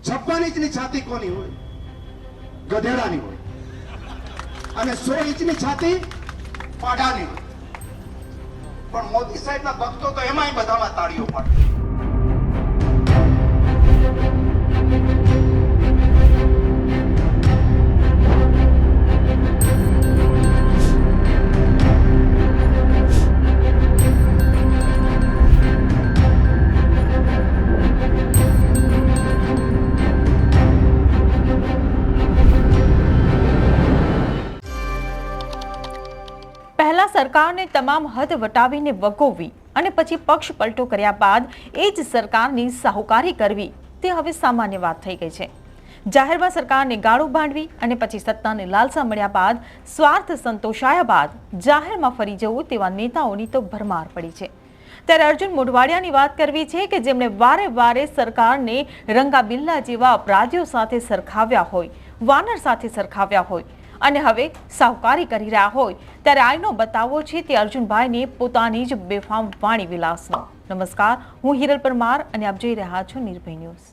56 ઇંચની છાતી કોની હોય? ગધેડાની હોય. અને 100 ઇંચની છાતી પાડાની હોય. પણ મોદી સાહેબના ભક્તો તો એમાંય બધામાં તાળીઓ પાડે. પહેલા સરકારને તમામ હદ વટાવીને વગોવી અને પછી પક્ષ પલટો કર્યા બાદ એ જ સરકારની સાહુકારી કરવી તે હવે સામાન્ય વાત થઈ ગઈ છે. જાહેરમાં સરકારને ગાળો ભાંડવી અને પછી સત્તાની લાલસા મળ્યા બાદ સ્વાર્થ સંતોષાયા બાદ જાહેરમાં ફરી જવું તેવા નેતાઓની તો ભરમાર પડી છે. ત્યારે અર્જુન મોઢવાડિયાની વાત કરવી છે કે જેમણે વારે વારે સરકારને રંગાબિલ્લા જેવા અપરાધીઓ સાથે સરખાવ્યા હોય, વાનર સાથે સરખાવ્યા હોય અને હવે સાહુકારી કરી રહ્યા હોય ત્યારે આઈનો બતાવો છે તે અર્જુનભાઈને પોતાની જ બેફામ વાણી વિલાસનો. નમસ્કાર, હું હિરલ પરમાર અને આપ જોઈ રહ્યા છો નિર્ભય ન્યૂઝ.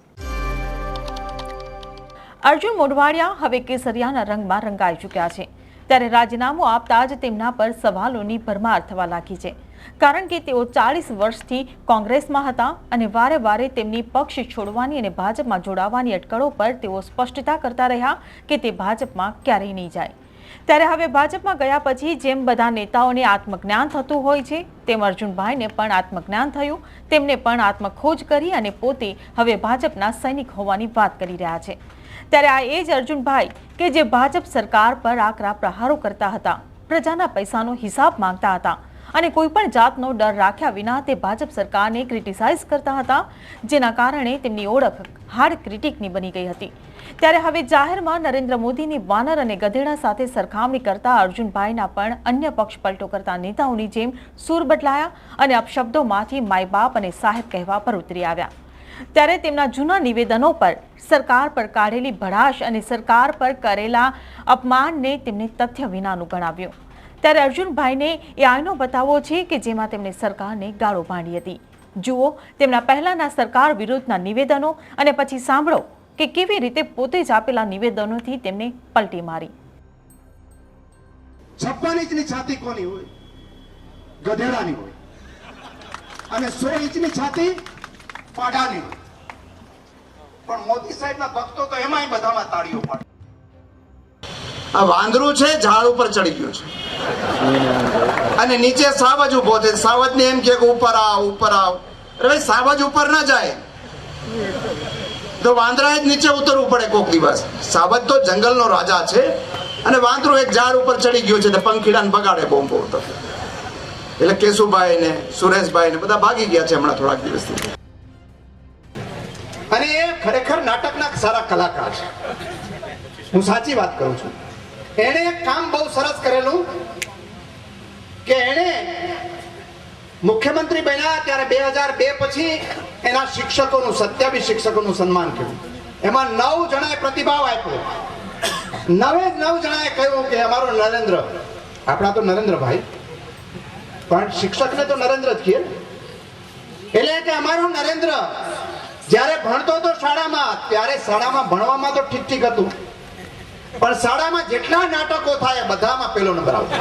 અર્જુન મોઢવાડિયા હવે કેસરિયાના રંગમાં રંગાઈ ચૂક્યા છે. ત્યારે રાજીનામું આપતા જ તેમના પર સવાલોની ભરમાર થવા લાગી છે. કારણ કે તેઓ 40 વર્ષથી કોંગ્રેસમાં હતા અને વારે વારે તેમની પક્ષ છોડવાની અને ભાજપમાં જોડાવાની અટકળો પર તેઓ સ્પષ્ટતા કરતા રહ્યા કે તે ભાજપમાં ક્યારેય નહીં જાય. ત્યારે હવે ભાજપમાં ગયા પછી જેમ બધા નેતાઓને આત્મજ્ઞાન થતું હોય છે તેમ અર્જુનભાઈને પણ આત્મજ્ઞાન થયું. તેમને પણ આત્મખોજ કરી અને પોતે હવે ભાજપના સૈનિક હોવાની વાત કરી રહ્યા છે. ત્યારે આ એ જ અર્જુનભાઈ કે જે ભાજપ સરકાર પર આકરા પ્રહારો કરતા હતા, પ્રજાના પૈસાનો હિસાબ માંગતા હતા અને કોઈ પણ જાતનો ડર રાખ્યા વિના તે ભાજપ સરકારને ક્રિટિસાઇઝ કરતા હતા, જેના કારણે તેમની ઓળખ હાર્ડ ક્રિટિકની બની ગઈ હતી. ત્યારે હવે જાહેરમાં નરેન્દ્ર મોદીની વાનર અને ગધેડા સાથે સરખામણી કરતા અર્જુનભાઈના પણ અન્ય પક્ષ પલટો કરતા નેતાઓની જેમ સૂર બદલાયા અને અપશબ્દોમાંથી માય બાપ અને સાહેબ કહેવા પર ઉતરી આવ્યા. ત્યારે તેમના જૂના નિવેદનો પર, સરકાર પર કાઢેલી ભડાશ અને સરકાર પર કરેલા અપમાનને તેમને તથ્ય વિનાનું ગણાવ્યું. ત્યારે અર્જુનભાઈને એ આઈનો બતાવો છે કે જેમાં તેમણે સરકારને ગાળો ભાંડી હતી. જુઓ તેમના પહેલાના સરકાર વિરુદ્ધના નિવેદનો અને પછી સાંભળો કે કેવી રીતે પોતે જ આપેલા નિવેદનોથી તેમને પલટી મારી. 56 ઇંચની છાતી કોની હોય? ગધેડાની હોય. અને 100 ઇંચની છાતી પાડાની હોય. પણ મોદી સાહેબના ભક્તો તો એમાંય બધામાં તાળીઓ પાડે. આ વાંદરું છે, ઝાડ ઉપર ચડી ગયું છે અને નીચે સાવજ ઉભો છે. સાવજ ને એમ કે ઉપર આવ, ઉપર આવ. અરે ભાઈ, સાવજ ઉપર ના જાય તો વાંદરાએ જ નીચે ઉતરવું પડે કોક દિવસ. સાવજ તો જંગલનો રાજા છે અને વાંદરું એક ઝાડ ઉપર ચડી ગયું છે તો પંખીડાને બગાડે બોમ્બો તો. એટલે કેશુભાઈ ને સુરેશભાઈ ને બધા ભાગી ગયા છે હમણાં થોડાક દિવસથી. અને એ ખરેખર નાટકના સારા કલાકાર છે. હું સાચી વાત કરું છું. એણે એક કામ બહુ સરસ કરેલું કે એણે મુખ્યમંત્રી બન્યા ત્યારે 2002 પછી એના શિક્ષકોનું 27 શિક્ષકોનું સન્માન કર્યું. એમાં 9 જણાએ પ્રતિભાવ આપ્યો. 9 જણાએ કહ્યું કે અમારો નરેન્દ્ર, આપણા તો નરેન્દ્રભાઈ, પણ શિક્ષકને તો નરેન્દ્ર જ કહે. એટલે કે અમારો નરેન્દ્ર જ્યારે ભણતો હતો શાળામાં, ત્યારે શાળામાં ભણવામાં તો ઠીક ઠીક હતું, પણ શાળામાં જેટલા નાટકો થાય બધામાં પહેલો નંબર આવતો.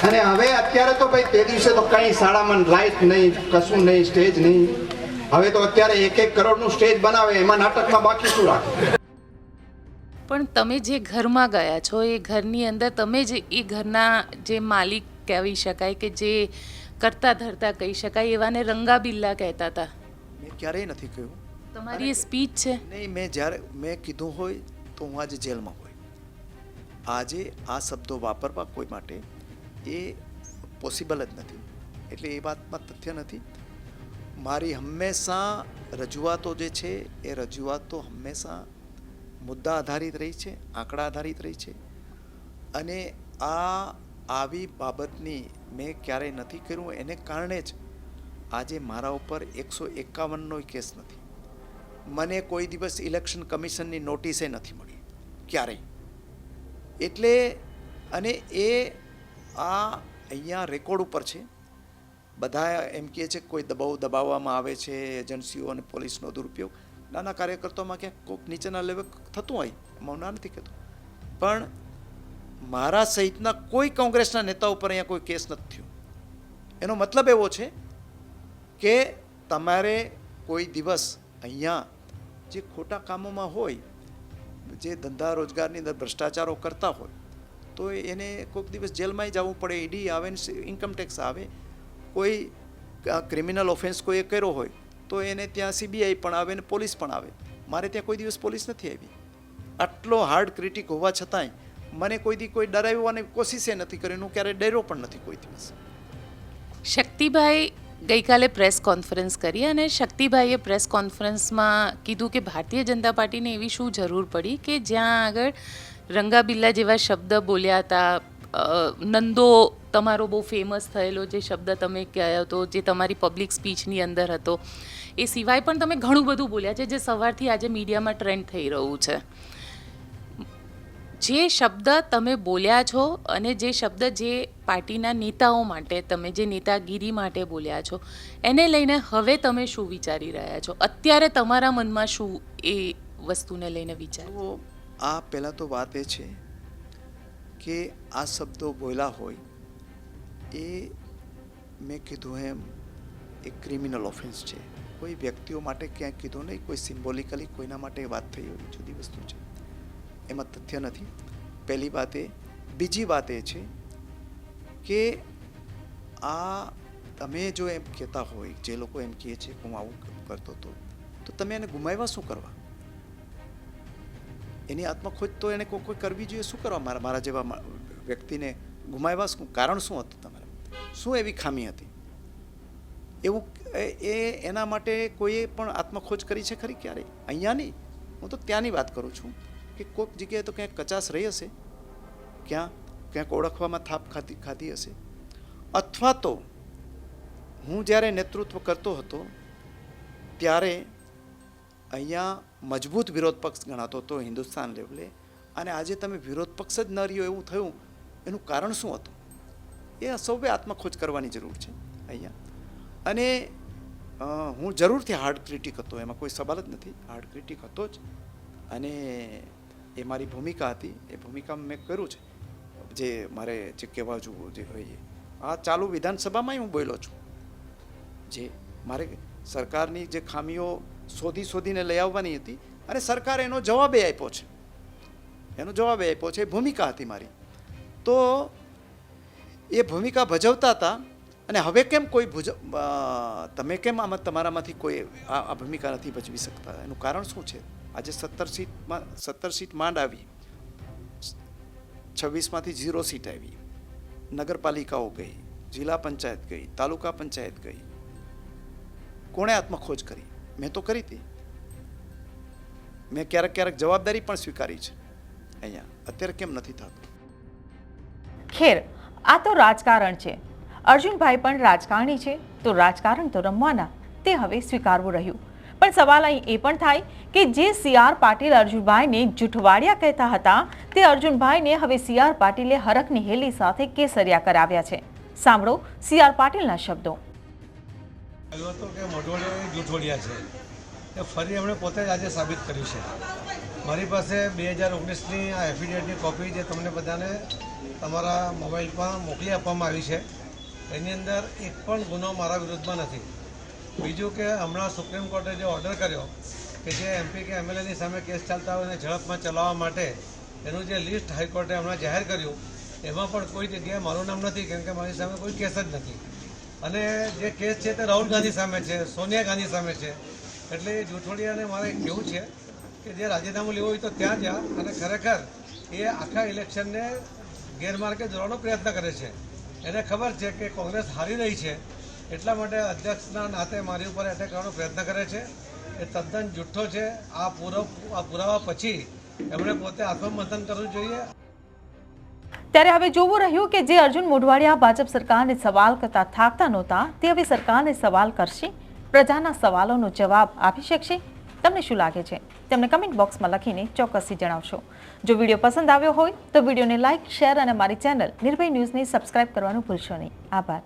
અને હવે અત્યારે તો ભાઈ તે દિવસે તો કઈ શાળામાં લાઈટ નહીં, કશું નહીં, સ્ટેજ નહીં. હવે તો અત્યારે 1-1 કરોડનું સ્ટેજ બનાવે, એમાં નાટકમાં બાકી શું રાખે. પણ તમે જે ઘરમાં ગયા છો એ ઘરની અંદર તમે જ એ ઘરના જે માલિક કહેવી શકાય કે જે કરતા ધરતા કહી શકાય એવાને રંગાબિલ્લા કહેતા હતા. મેં ક્યારેય નથી કહ્યું. તમારી એ સ્પીચ છે. નહીં, મેં કીધું હોય તો હું આજે જેલમાં હોય. આજે આ શબ્દો વાપરવા કોઈ માટે એ પોસિબલ જ નથી. એટલે એ વાતમાં તથ્ય નથી. મારી હંમેશા રજૂઆતો જે છે એ રજૂઆતો હંમેશા મુદ્દા આધારિત રહી છે, આંકડા આધારિત રહી છે. અને આવી બાબતની મેં ક્યારેય નથી કર્યું. એને કારણે જ આજે મારા ઉપર 151નો કેસ નથી. મને કોઈ દિવસ ઇલેક્શન કમિશનની નોટિસે નથી મળી ક્યારેય. એટલે અને એ આ અહીંયા રેકોર્ડ ઉપર છે. બધા એમ કહે છે કે કોઈ દબાવવામાં આવે છે, એજન્સીઓ અને પોલીસનો દુરુપયોગ. નાના કાર્યકર્તાઓમાં ક્યાંક કોઈક નીચેના લેવલ થતું હોય, એમાં ના નથી કહેતો, પણ મારા સહિતના કોઈ કોંગ્રેસના નેતા ઉપર અહીંયા કોઈ કેસ નથી થયો. એનો મતલબ એવો છે કે તમારે કોઈ દિવસ અહીંયા જે ખોટા કામોમાં હોય, જે ધંધા રોજગારની અંદર ભ્રષ્ટાચારો કરતા હોય, તો એને કોઈક દિવસ જેલમાંય જવું પડે. ઈડી આવે ને ઇન્કમટેક્સ આવે. કોઈ ક્રિમિનલ ઓફેન્સ કોઈએ કર્યો હોય તો એને ત્યાં CBI પણ આવે ને પોલીસ પણ આવે. મારે ત્યાં કોઈ દિવસ પોલીસ નથી આવી. આટલો હાર્ડ ક્રિટિક હોવા છતાંય મને કોઈ દી કોઈ ડરાવવાની કોશિશે નથી કરી. હું ક્યારેય ડર્યો પણ નથી કોઈ દિવસ. શક્તિભાઈ ગઈકાલે પ્રેસ કોન્ફરન્સ કરી અને શક્તિભાઈએ પ્રેસ કોન્ફરન્સમાં કીધું કે ભારતીય જનતા પાર્ટીને એવી શું જરૂર પડી કે જ્યાં આગળ રંગાબિલ્લા જેવા શબ્દ બોલ્યા હતા. નંદો તમારો બહુ ફેમસ થયેલો જે શબ્દ તમે કહ્યો હતો, જે તમારી પબ્લિક સ્પીચની અંદર હતો, એ સિવાય પણ તમે ઘણું બધું બોલ્યા છે જે સવારથી આજે મીડિયામાં ટ્રેન્ડ થઈ રહ્યું છે. જે શબ્દ તમે બોલ્યા છો અને જે શબ્દ જે પાર્ટીના નેતાઓ માટે તમે જે નેતાગીરી માટે બોલ્યા છો, એને લઈને હવે તમે શું વિચારી રહ્યા છો? અત્યારે તમારા મનમાં શું એ વસ્તુને લઈને વિચાર? તો આ પહેલાં તો વાત એ છે કે આ શબ્દો બોલ્યા હોય એ મેં કીધું એમ એક ક્રિમિનલ ઓફેન્સ છે. કોઈ વ્યક્તિઓ માટે ક્યાંક કીધું નહીં, કોઈ સિમ્બોલિકલી કોઈના માટે વાત થઈ હોય, જુદી વસ્તુ છે. એમાં તથ્ય નથી. પહેલી વાત એ. બીજી વાત એ છે કે આ તમે જો એમ કહેતા હોય, જે લોકો એમ કહે છે કે હું આવું કરતો હતો, તો તમે એને ગુમાવ્યા શું કરવા? એની આત્મખોજ તો એને કોઈ કરવી જોઈએ. શું કરવા મારા જેવા વ્યક્તિને ગુમાવ્યા? શું કારણ શું હતું તમારે? શું એવી ખામી હતી? એવું એના માટે કોઈએ પણ આત્મખોજ કરી છે ખરી ક્યારેય? અહીંયા નહીં, હું તો ત્યાંની વાત કરું છું કે કોઈક જગ્યાએ તો ક્યાંક કચાશ રહી હશે, ક્યાંક ઓળખવામાં થાપ ખાધી હશે. અથવા તો હું જ્યારે નેતૃત્વ કરતો હતો ત્યારે અહીંયા મજબૂત વિરોધ પક્ષ ગણાતો હતો હિન્દુસ્તાન લેવલે, અને આજે તમે વિરોધ પક્ષ જ ન રહ્યો એવું થયું. એનું કારણ શું હતું? એ સૌએ આત્મખોજ કરવાની જરૂર છે અહીંયા. અને હું જરૂરથી હાર્ડ ક્રિટિક હતો, એમાં કોઈ સવાલ જ નથી. હાર્ડ ક્રિટિક હતો જ, અને એ મારી ભૂમિકા હતી. એ ભૂમિકા મેં કર્યું છે, જે મારે જે કહેવા જોવું જે હોય. આ ચાલુ વિધાનસભામાંય હું બોલ્યો છું. જે મારે સરકારની જે ખામીઓ શોધીને લઈ આવવાની હતી, અને સરકારે એનો જવાબ આપ્યો છે. એ ભૂમિકા હતી મારી. તો એ ભૂમિકા ભજવતા હતા. અને હવે કેમ કોઈ તમે કેમ આમાં તમારામાંથી કોઈ આ ભૂમિકા નથી ભજવી શકતા? એનું કારણ શું છે? આજે 17 સીટ માંડ આવી, 26માંથી 0 સીટ આવી. નગરપાલિકાઓ ગઈ, જિલ્લા પંચાયત ગઈ, તાલુકા પંચાયત ગઈ. કોણે આત્મખોજ કરી? મેં તો કરી હતી. મેં ક્યારેક જવાબદારી પણ સ્વીકારી છે અહીંયા. અત્યારે કેમ નથી થતું? ખેર, આ તો રાજકારણ છે. અર્જુનભાઈ પણ રાજકારણી છે, તો રાજકારણ તો રમવાના, તે હવે સ્વીકારવું રહ્યું. પણ સવાલ અહીં એ પણ થાય કે જે CR પાટીલ અર્જુનભાઈને જૂઠવાડિયા કહેતા હતા, તે અર્જુનભાઈને હવે CR પાટીલે હરખની હેલી સાથે કેસરિયા કરાવ્યા છે. સાંભળો CR પાટીલના શબ્દો. જૂઠવાડિયા છે એ ફરી એમણે પોતે જ આજે સાબિત કર્યું છે. મારી પાસે 2019ની આ એફિડેવિટની કોપી જે તમને બધાને તમારા મોબાઈલમાં મોકલી આપવામાં આવી છે, એની અંદર એક પણ ગુનો મારા વિરુદ્ધમાં નથી. બીજું કે હમણાં સુપ્રીમ કોર્ટે જે ઓર્ડર કર્યો કે જે MP કે MLAની સામે કેસ ચાલતા હોય એને ઝડપમાં ચલાવવા માટે એનું જે લિસ્ટ હાઈકોર્ટે હમણાં જાહેર કર્યું, એમાં પણ કોઈ જગ્યાએ મારું નામ નથી, કેમ કે મારી સામે કોઈ કેસ જ નથી. અને જે કેસ છે તે રાહુલ ગાંધી સામે છે, સોનિયા ગાંધી સામે છે. એટલે એ જૂઠવડિયાને મારે કહેવું છે કે જે રાજીનામું લેવું હોય તો ત્યાં જા, અને ખરેખર એ આખા ઇલેક્શનને ગેરમાર્ગે દોરવાનો પ્રયત્ન કરે છે. એને ખબર છે કે કોંગ્રેસ હારી રહી છે, એટલા માટે અધ્યક્ષના નાતે મારી ઉપર એટેક કરવાનો પ્રયત્ન કરે છે. એ તદ્દન જુઠ્ઠો છે. આ પુરાવા પછી એમણે પોતે આત્મમંથન કરવું જોઈએ. ત્યારે હવે જોવું રહ્યું કે જે અર્જુન મોઢવાડિયા ભાજપ સરકારને સવાલ કરતા થાકતા નહોતા, તે હવે સરકારને સવાલ કરશે, પ્રજાના સવાલોનો જવાબ આપી શકશે. તમને શું લાગે છે? તેમને કમેન્ટ બોક્સમાં લખીને ચોક્કસથી જણાવશો. જો વિડીયો પસંદ આવ્યો હોય તો વિડીયોને લાઇક, શેર અને મારી ચેનલ નિર્ભય ન્યૂઝને સબસ્ક્રાઇબ કરવાનું ભૂલશો નહીં. આભાર.